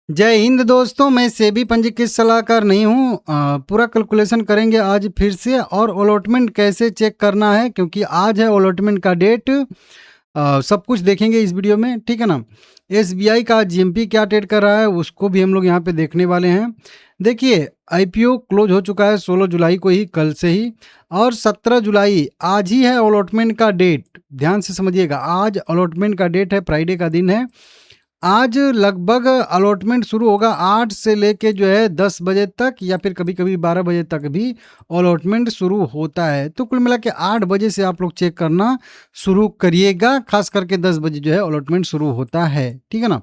जय हिंद दोस्तों, मैं सेबी पंजीकृत सलाहकार नहीं हूँ। पूरा कैलकुलेशन करेंगे आज फिर से और अलॉटमेंट कैसे चेक करना है क्योंकि आज है अलॉटमेंट का डेट। सब कुछ देखेंगे इस वीडियो में, ठीक है ना। एसबीआई का जीएमपी क्या ट्रेड कर रहा है उसको भी हम लोग यहाँ पे देखने वाले हैं। देखिए, आईपीओ क्लोज हो चुका है 16 जुलाई को ही, कल से ही, और 17 जुलाई आज ही है अलॉटमेंट का डेट। ध्यान से समझिएगा, आज अलॉटमेंट का डेट है, फ्राइडे का दिन है। आज लगभग अलॉटमेंट शुरू होगा 8 से लेके जो है 10 बजे तक, या फिर कभी कभी 12 बजे तक भी अलॉटमेंट शुरू होता है। तो कुल मिला के 8 बजे से आप लोग चेक करना शुरू करिएगा, खास करके 10 बजे जो है अलॉटमेंट शुरू होता है, ठीक है ना।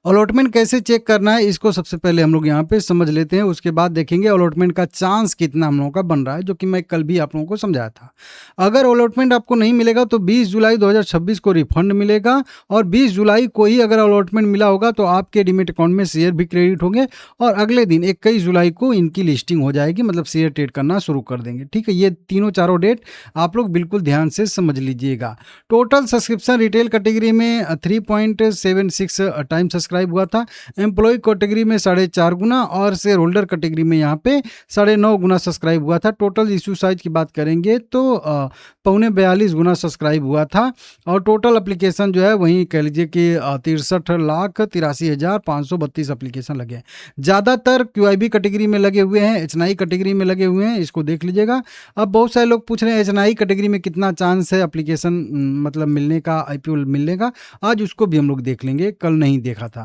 अलॉटमेंट कैसे चेक करना है इसको सबसे पहले हम लोग यहाँ पे समझ लेते हैं, उसके बाद देखेंगे अलॉटमेंट का चांस कितना हम लोगों का बन रहा है, जो कि मैं कल भी आप लोगों को समझाया था। अगर अलॉटमेंट आपको नहीं मिलेगा तो 20 जुलाई 2026 को रिफंड मिलेगा, और 20 जुलाई को ही अगर अलॉटमेंट मिला होगा तो आपके डीमेट अकाउंट में शेयर भी क्रेडिट होंगे, और अगले दिन 21 जुलाई को इनकी लिस्टिंग हो जाएगी, मतलब शेयर ट्रेड करना शुरू कर देंगे, ठीक है। ये तीनों चारों डेट आप लोग बिल्कुल ध्यान से समझ लीजिएगा। टोटल सब्सक्रिप्शन रिटेल कैटेगरी में 3.76 टाइम सब्सक्राइब हुआ था, एम्प्लॉय कैटेगरी में 4.5 गुना, और शेयर होल्डर कैटेगरी में यहाँ पे 9.5 गुना सब्सक्राइब हुआ था। टोटल इशू साइज की बात करेंगे तो 42 गुना सब्सक्राइब हुआ था, और टोटल एप्लीकेशन जो है वहीं कह लीजिए कि 63,83,532 एप्लीकेशन लगे हैं। ज़्यादातर क्यूआईबी कैटेगरी में लगे हुए हैं, एचएनआई कैटेगरी में लगे हुए हैं, इसको देख लीजिएगा। अब बहुत सारे लोग पूछ रहे हैं एचएनआई कैटेगरी में कितना चांस है एप्लीकेशन मतलब मिलने का, आईपीओ मिलने का। आज उसको भी हम लोग देख लेंगे, कल नहीं देखा था।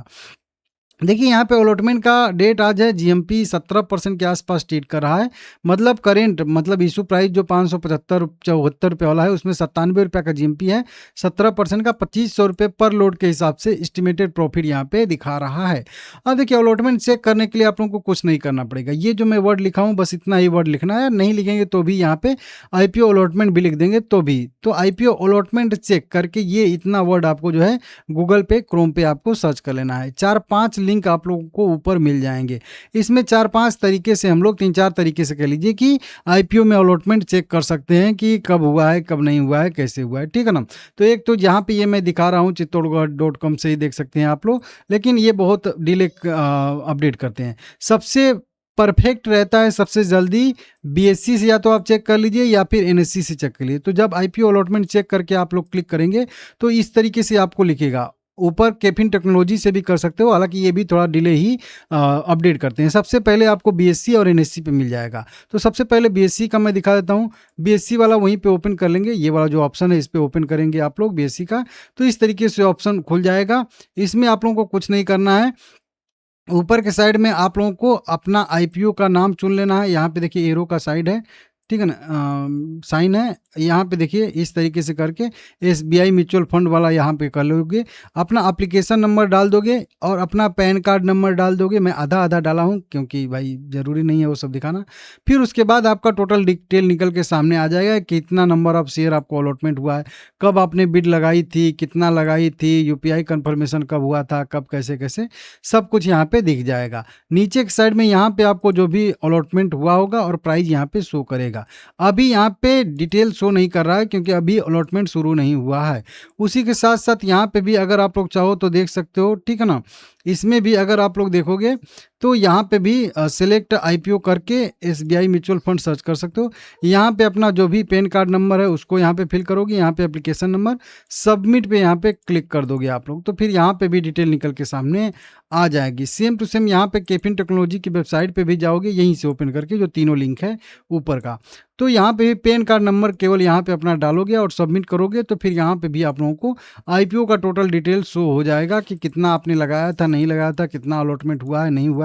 देखिए, यहाँ पे अलॉटमेंट का डेट आज है। जीएमपी 17% के आसपास ट्रेड कर रहा है, मतलब करेंट मतलब इशू प्राइस जो 575-74 रुपये वाला है उसमें 97 रुपये का जीएमपी है। 17% का 2500 रुपये पर लोड के हिसाब से एस्टिमेटेड प्रॉफिट यहाँ पे दिखा रहा है। अब देखिए, अलॉटमेंट चेक करने के लिए आप लोगों को कुछ नहीं करना पड़ेगा, ये जो मैं वर्ड लिखा हूँ बस इतना ही वर्ड लिखना है। नहीं लिखेंगे तो भी यहाँ पे आईपीओ अलॉटमेंट भी लिख देंगे तो भी। तो आईपीओ अलॉटमेंट चेक करके ये इतना वर्ड आपको जो है गूगल पे, क्रोम पे आपको सर्च कर लेना है। 4-5 लिंक आप लोगों को ऊपर मिल जाएंगे। इसमें 4-5 तरीके से हम लोग 3-4 तरीके से कह लीजिए कि आईपीओ में अलॉटमेंट चेक कर सकते हैं कि कब हुआ है, कब नहीं हुआ है, कैसे हुआ है, ठीक है ना। तो एक तो यहाँ पे ये मैं दिखा रहा हूँ चित्तौड़गढ़.com से ही देख सकते हैं आप लोग, लेकिन ये बहुत डिले अपडेट करते हैं। सबसे परफेक्ट रहता है सबसे जल्दी बीएससी से, या तो आप चेक कर लीजिए या फिर एनएससी से चेक कर लीजिए। तो जब आईपीओ अलॉटमेंट चेक करके आप लोग क्लिक करेंगे तो इस तरीके से आपको लिखेगा। ऊपर कैफिन टेक्नोलॉजी से भी कर सकते हो, हालांकि ये भी थोड़ा डिले ही अपडेट करते हैं। सबसे पहले आपको बीएससी और एनएससी पे मिल जाएगा। तो सबसे पहले बीएससी का मैं दिखा देता हूँ। बीएससी वाला वहीं पे ओपन कर लेंगे, ये वाला जो ऑप्शन है इस पे ओपन करेंगे आप लोग बीएससी का, तो इस तरीके से ऑप्शन खुल जाएगा। इसमें आप लोगों को कुछ नहीं करना है। ऊपर के साइड में आप लोगों को अपना आईपीओ का नाम चुन लेना है। यहाँ पे देखिए एरो का साइड है, ठीक है ना, साइन है। यहाँ पे देखिए इस तरीके से करके एसबीआई म्यूचुअल फंड वाला यहाँ पे कर लोगे। अपना एप्लीकेशन नंबर डाल दोगे और अपना पैन कार्ड नंबर डाल दोगे। मैं आधा आधा डाला हूँ क्योंकि भाई ज़रूरी नहीं है वो सब दिखाना। फिर उसके बाद आपका टोटल डिटेल निकल के सामने आ जाएगा, कितना नंबर ऑफ शेयर आपको अलॉटमेंट हुआ है, कब आपने बिड लगाई थी, कितना लगाई थी, यूपीआई कन्फर्मेशन कब हुआ था, कब कैसे कैसे, सब कुछ यहाँ पे दिख जाएगा। नीचे के साइड में यहाँ पे आपको जो भी अलॉटमेंट हुआ होगा और प्राइस यहाँ पे शो करेगा। अभी यहाँ पे डिटेल शो नहीं कर रहा है क्योंकि अभी अलॉटमेंट शुरू नहीं हुआ है। उसी के साथ साथ यहाँ पे भी अगर आप लोग चाहो तो देख सकते हो, ठीक है ना। इसमें भी अगर आप लोग देखोगे तो यहाँ पे भी सिलेक्ट आईपीओ करके एसबीआई म्यूचुअल फंड सर्च कर सकते हो। यहाँ पे अपना जो भी पैन कार्ड नंबर है उसको यहाँ पे फिल करोगे, यहाँ पे एप्लीकेशन नंबर सबमिट पे यहाँ पे क्लिक कर दोगे आप लोग, तो फिर यहाँ पे भी डिटेल निकल के सामने आ जाएगी। सेम टू सेम यहाँ पे कैफिन टेक्नोलॉजी की वेबसाइट पे भी जाओगे, यहीं से ओपन करके जो तीनों लिंक है ऊपर का, तो यहाँ पे भी पैन कार्ड नंबर केवल यहाँ पे अपना डालोगे और सबमिट करोगे, तो फिर यहाँ पे भी आप लोगों को आईपीओ का टोटल डिटेल शो हो जाएगा कि कितना आपने लगाया था, नहीं लगाया था, कितना अलॉटमेंट हुआ है, नहीं हुआ है,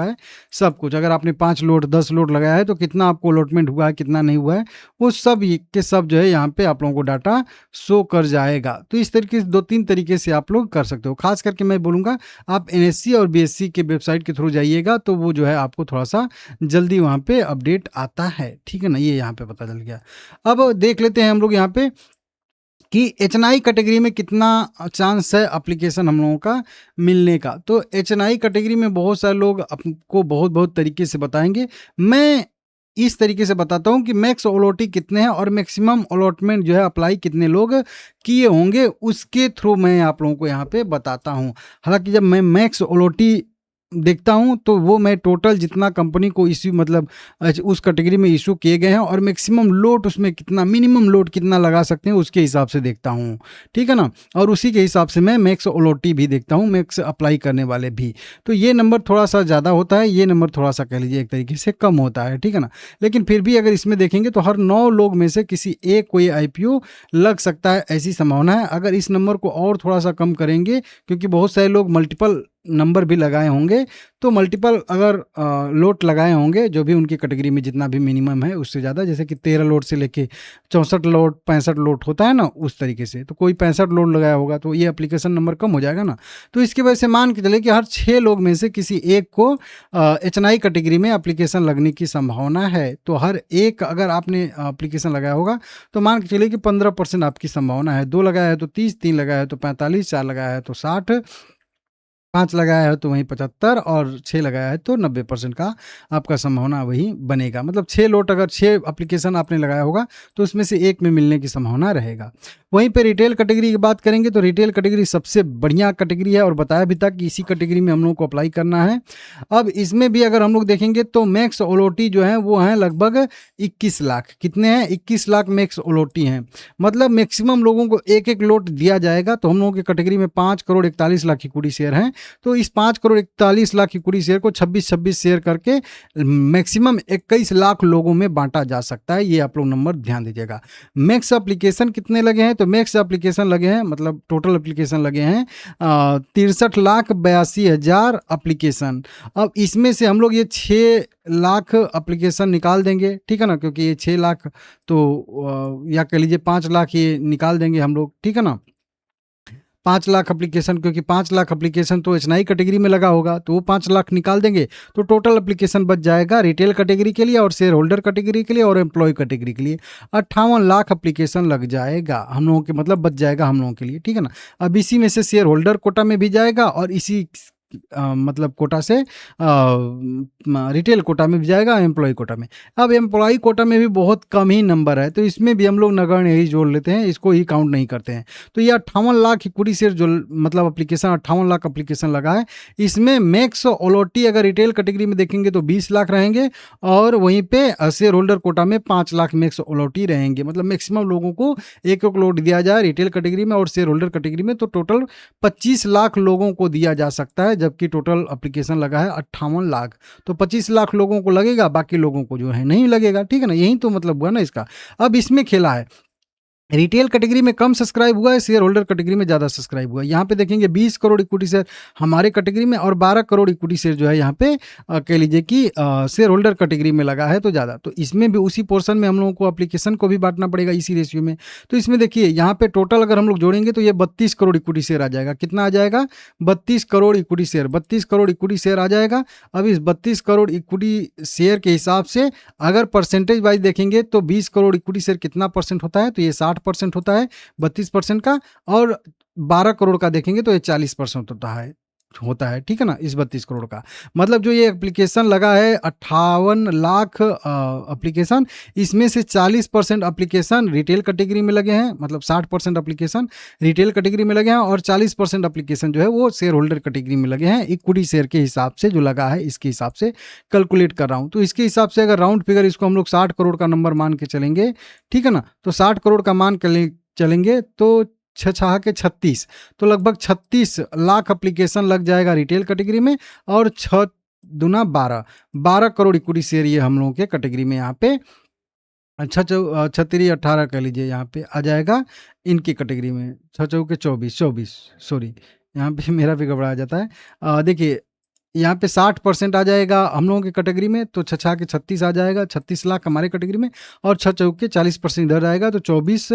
सब कुछ। अगर आपने 5 लोड 10 लोड लगाया है तो कितना आपको अलॉटमेंट हुआ है, कितना नहीं हुआ है, वो सब के सब जो है यहाँ पे आप लोगों को डाटा शो कर जाएगा। तो इस तरीके से 2-3 तरीके से आप लोग कर सकते हो। खास करके मैं बोलूँगा आप एनएससी और बीएससी के वेबसाइट के थ्रू जाइएगा, तो वो जो है आपको थोड़ा सा जल्दी वहाँ पे अपडेट आता है, ठीक है ना। ये यहाँ पे पता चल गया। अब देख लेते हैं हम लोग यहाँ पे कि एचएनआई कैटेगरी में कितना चांस है एप्लीकेशन हम लोगों का मिलने का। तो एचएनआई कैटेगरी में बहुत सारे लोग आपको बहुत बहुत तरीके से बताएंगे। मैं इस तरीके से बताता हूँ कि मैक्स ओलोटी कितने हैं और मैक्सिमम अलॉटमेंट जो है अप्लाई कितने लोग किए होंगे, उसके थ्रू मैं आप लोगों को यहाँ पे बताता हूँ। हालांकि जब मैं मैक्स ओलोटी देखता हूँ तो वो मैं टोटल जितना कंपनी को इश्यू मतलब उस कैटेगरी में इशू किए गए हैं और मैक्सिमम लोड उसमें कितना, मिनिमम लोड कितना लगा सकते हैं उसके हिसाब से देखता हूँ, ठीक है ना। और उसी के हिसाब से मैं मैक्स ओलोटी भी देखता हूँ, मैक्स अप्लाई करने वाले भी। तो ये नंबर थोड़ा सा ज़्यादा होता है, ये नंबर थोड़ा सा कह लीजिए एक तरीके से कम होता है, ठीक है ना। लेकिन फिर भी अगर इसमें देखेंगे तो हर 9 लोग में से किसी एक को ये आईपीओ लग सकता है, ऐसी संभावना है। अगर इस नंबर को और थोड़ा सा कम करेंगे, क्योंकि बहुत सारे लोग मल्टीपल नंबर भी लगाए होंगे, तो मल्टीपल अगर लोट लगाए होंगे जो भी उनकी कैटेगरी में जितना भी मिनिमम है उससे ज़्यादा, जैसे कि 13 लोट से लेके 64 लोट 65 लोट होता है ना, उस तरीके से, तो कोई 65 लोट लगाया होगा तो ये एप्लीकेशन नंबर कम हो जाएगा ना। तो इसकी वजह से मान के चले कि हर 6 लोग में से किसी एक को HNI कैटेगरी में एप्लीकेशन लगने की संभावना है। तो हर एक अगर आपने एप्लीकेशन लगाया होगा तो मान के चलिए कि 15% आपकी संभावना है। 2 लगाया है तो 30, 3 लगाया है तो 45, 4 लगाया है तो 60, 5 लगाया है तो वहीं 75 और 6 लगाया है तो 90% का आपका संभावना वही बनेगा। मतलब 6 लोट अगर 6 एप्लीकेशन आपने लगाया होगा तो उसमें से एक में मिलने की संभावना रहेगा। वहीं पे रिटेल कैटेगरी की बात करेंगे तो रिटेल कैटेगरी सबसे बढ़िया कैटेगरी है और बताया भी था कि इसी कैटेगरी में हम लोग को अप्लाई करना है। अब इसमें भी अगर हम लोग देखेंगे तो मैक्स ओलोटी जो है वो है लगभग 21 लाख। कितने हैं? 21 लाख मैक्स ओलोटी हैं। मतलब मैक्सिमम लोगों को एक एक लोट दिया जाएगा। तो हम लोगों की कैटेगरी में 5 करोड़ 41 लाख इक्विटी शेयर हैं, तो इस 5 करोड़ 41 लाख इक्विटी शेयर को 26-26 शेयर करके मैक्सिमम 21 लाख लोगों में बांटा जा सकता है। ये आप लोग नंबर ध्यान दीजिएगा। मैक्स एप्लीकेशन कितने लगे हैं? तो मैक्स एप्लीकेशन लगे हैं, मतलब टोटल एप्लीकेशन लगे हैं 63,82,000 एप्लीकेशन। अब इसमें से हम लोग ये 6 लाख एप्लीकेशन निकाल देंगे, ठीक है ना, क्योंकि ये 6 लाख तो या कह लीजिए 5 लाख ये निकाल देंगे हम लोग, ठीक है ना। 5 लाख एप्लीकेशन, क्योंकि 5 लाख एप्लीकेशन तो HNI कैटेगरी में लगा होगा, तो वो 5 लाख निकाल देंगे तो टोटल एप्लीकेशन बच जाएगा रिटेल कैटेगरी के लिए और शेयर होल्डर कैटेगरी के लिए और एम्प्लॉय कैटेगरी के लिए 58 लाख एप्लीकेशन लग जाएगा हम लोगों के, मतलब बच जाएगा हम लोगों के लिए, ठीक है ना। अब इसी में से शेयर होल्डर कोटा में भी जाएगा और इसी मतलब कोटा से रिटेल कोटा में भी जाएगा, एम्प्लॉय कोटा में। अब एम्प्लॉय कोटा में भी बहुत कम ही नंबर है, तो इसमें भी हम लोग नगण्य ही जोड़ लेते हैं, इसको ही काउंट नहीं करते हैं। तो ये 58 लाख इक्विटी शेयर जो मतलब एप्लीकेशन 58 लाख एप्लीकेशन लगा है, इसमें मैक्स ओलोटी अगर रिटेल कैटेगरी में देखेंगे तो 20 लाख रहेंगे और वहीं पे शेयर होल्डर कोटा में 5 लाख मैक्स ओलोटी रहेंगे। मतलब मैक्सिमम लोगों को एक एक लोट दिया जाए रिटेल कैटेगरी में और शेयर होल्डर कैटेगरी में, तो टोटल 25 लाख लोगों को दिया जा सकता है, जबकि टोटल एप्लीकेशन लगा है 58 लाख। तो 25 लाख लोगों को लगेगा, बाकी लोगों को जो है नहीं लगेगा, ठीक है ना। यही तो मतलब हुआ ना इसका। अब इसमें खेला है, रिटेल कैटेगरी में कम सब्सक्राइब हुआ है, शेयर होल्डर कैटेगरी में ज़्यादा सब्सक्राइब हुआ है। यहाँ पे देखेंगे 20 करोड़ इक्विटी शेयर हमारे कैटेगरी में और 12 करोड़ इक्विटी शेयर जो है यहाँ पे कह लीजिए कि शेयर होल्डर कैटेगरी में लगा है तो ज़्यादा। तो इसमें भी उसी पोर्शन में हम लोगों को एप्लीकेशन को भी बांटना पड़ेगा इसी रेशियो में। तो इसमें देखिए यहाँ पे टोटल अगर हम लोग जोड़ेंगे तो ये 32 करोड़ इक्विटी शेयर आ जाएगा। कितना आ जाएगा? 32 crore equity share. 32 crore equity share आ जाएगा। अब इस 32 करोड़ इक्विटी शेयर के हिसाब से अगर परसेंटेज वाइज देखेंगे तो 20 करोड़ इक्विटी शेयर कितना परसेंट होता है? तो ये 60% होता है 32% का, और 12 करोड़ का देखेंगे तो ये 40% होता है, ठीक है ना, इस 32 करोड़ का। मतलब जो ये एप्लीकेशन लगा है 58 लाख एप्लीकेशन, इसमें से 40% एप्लीकेशन रिटेल कैटेगरी में लगे हैं, मतलब 60% एप्लीकेशन रिटेल कैटेगरी में लगे हैं और 40% एप्लीकेशन जो है वो शेयर होल्डर कैटेगरी में लगे हैं। इक्विटी शेयर के हिसाब से जो लगा है इसके हिसाब से कैलकुलेट कर रहा हूँ। तो इसके हिसाब से अगर राउंड फिगर इसको हम लोग 60 करोड़ का नंबर मान के चलेंगे, ठीक है ना, तो 60 करोड़ का मान के चलेंगे तो 6 के 36, तो लगभग 36 लाख एप्लीकेशन लग जाएगा रिटेल कैटेगरी में और 6 दूना 12 करोड़ इक्विटी शेयर ये हम लोगों के कैटेगरी में यहाँ पे 18 कह लीजिए यहाँ पे आ जाएगा इनकी कैटेगरी में। 6 चौके 24 सॉरी, यहाँ पे मेरा भी घबराया जाता है। देखिए यहाँ पे 60% आ जाएगा हम लोगों की कैटेगरी में, तो 6 के 36 आ जाएगा, 36 लाख हमारे कैटेगरी में और 6 चौके 40% इधर आएगा, तो 24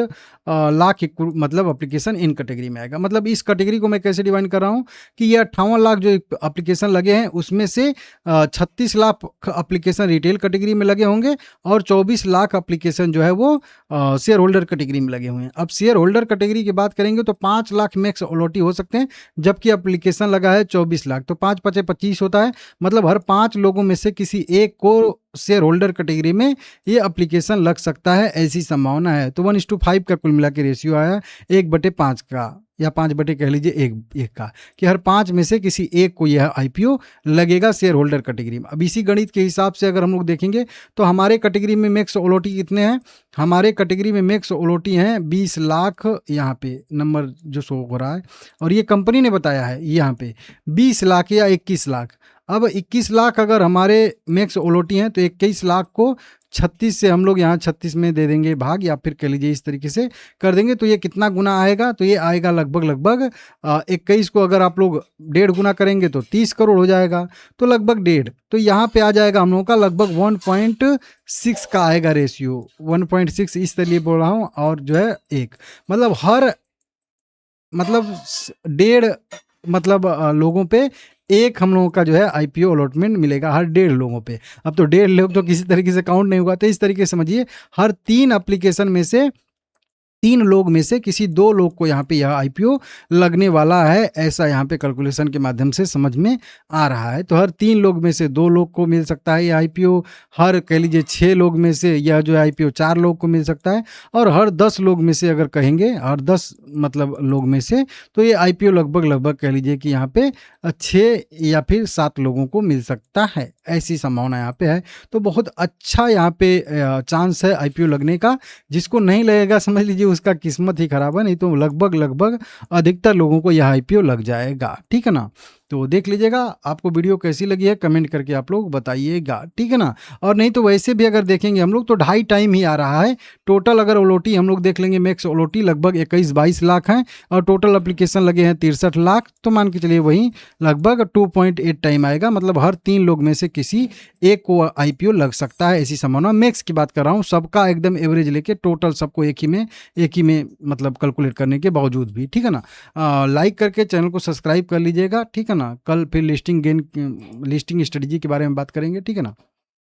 लाख मतलब एप्लीकेशन इन कैटेगरी में आएगा। मतलब इस कैटेगरी को मैं कैसे डिवाइड कर रहा हूँ कि ये 58 लाख जो एप्लीकेशन लगे हैं उसमें से 36 लाख एप्लीकेशन रिटेल कैटेगरी में लगे होंगे और 24 लाख एप्लीकेशन जो है वो शेयर होल्डर कैटेगरी में लगे हुए हैं। अब शेयर होल्डर कैटेगरी की बात करेंगे तो 5 लाख मैक्स ओलोटी हो सकते हैं, जबकि एप्लीकेशन लगा है 24 लाख, तो 5 पचे 25 होता है। मतलब हर 5 लोगों में से किसी एक को शेयर होल्डर कैटेगरी में ये एप्लीकेशन लग सकता है, ऐसी संभावना है। तो 1:5 का कुल मिला के रेशियो आया 1/5 का। या 5 बटे कह लीजिए एक का, कि हर 5 में से किसी एक को यह आईपीओ लगेगा शेयर होल्डर कैटेगरी में। अब इसी गणित के हिसाब से अगर हम लोग देखेंगे तो हमारे कैटेगरी में मैक्स ओलोटी कितने हैं? हमारे कैटेगरी में मैक्स ओलोटी हैं 20 लाख, यहाँ पे नंबर जो शो हो रहा है, और ये कंपनी ने बताया है यहाँ पे 20 लाख या 21 लाख। अब 21 लाख अगर हमारे मैक्स ओलोटी हैं तो 21 लाख को 36 से हम लोग यहाँ 36 में दे देंगे भाग, या फिर कह लीजिए इस तरीके से कर देंगे, तो ये कितना गुना आएगा? तो ये आएगा लगभग 21 को अगर आप लोग 1.5 गुना करेंगे तो 30 करोड़ हो जाएगा, तो लगभग 1.5। तो यहाँ पे आ जाएगा हम लोगों का लगभग 1.6 का आएगा रेशियो, 1.6 इस तरीके बोल रहा हूँ, और जो है 1 मतलब हर 1.5 लोगों पे एक हम लोगों का जो है आईपीओ अलॉटमेंट मिलेगा, हर 1.5 लोगों पे। अब तो 1.5 लोग तो किसी तरीके से काउंट नहीं होगा, तो इस तरीके से समझिए हर 3 एप्लीकेशन में से 3 लोग में से किसी 2 लोग को यहाँ पे यह आईपीओ लगने वाला है, ऐसा यहाँ पे कैलकुलेशन के माध्यम से समझ में आ रहा है। तो हर 3 लोग में से 2 लोग को मिल सकता है ये आईपीओ, हर कह लीजिए 6 लोग में से यह जो है आईपीओ 4 लोग को मिल सकता है, और हर 10 लोग में से अगर कहेंगे, हर 10 लोग में से, तो ये आईपीओ लगभग कह लीजिए कि यहाँ पे 6 या फिर 7 लोगों को मिल सकता है, ऐसी संभावना यहाँ पे है। तो बहुत अच्छा यहाँ पे चांस है आईपीओ लगने का। जिसको नहीं लगेगा समझ लीजिए उसका किस्मत ही खराब है, नहीं तो लगभग अधिकतर लोगों को यह आईपीओ लग जाएगा, ठीक है ना। तो देख लीजिएगा, आपको वीडियो कैसी लगी है कमेंट करके आप लोग बताइएगा, ठीक है ना। और नहीं तो वैसे भी अगर देखेंगे हम लोग तो 2.5 टाइम ही आ रहा है टोटल। अगर ओलोटी हम लोग देख लेंगे, मैक्स ओलोटी लगभग 21-22 लाख हैं, और टोटल एप्लीकेशन लगे हैं 63 लाख, तो मान के चलिए वही लगभग 2.8 टाइम आएगा, मतलब हर 3 लोग में से किसी एक को आईपीओ लग सकता है, ऐसी संभावना। मैक्स की बात कर रहा हूँ, सबका एकदम एवरेज लेके टोटल सबको एक ही में कैलकुलेट करने के बावजूद भी, ठीक है ना। लाइक करके चैनल को सब्सक्राइब कर लीजिएगा, ठीक है ना। कल फिर लिस्टिंग स्ट्रेटजी के बारे में बात करेंगे, ठीक है ना।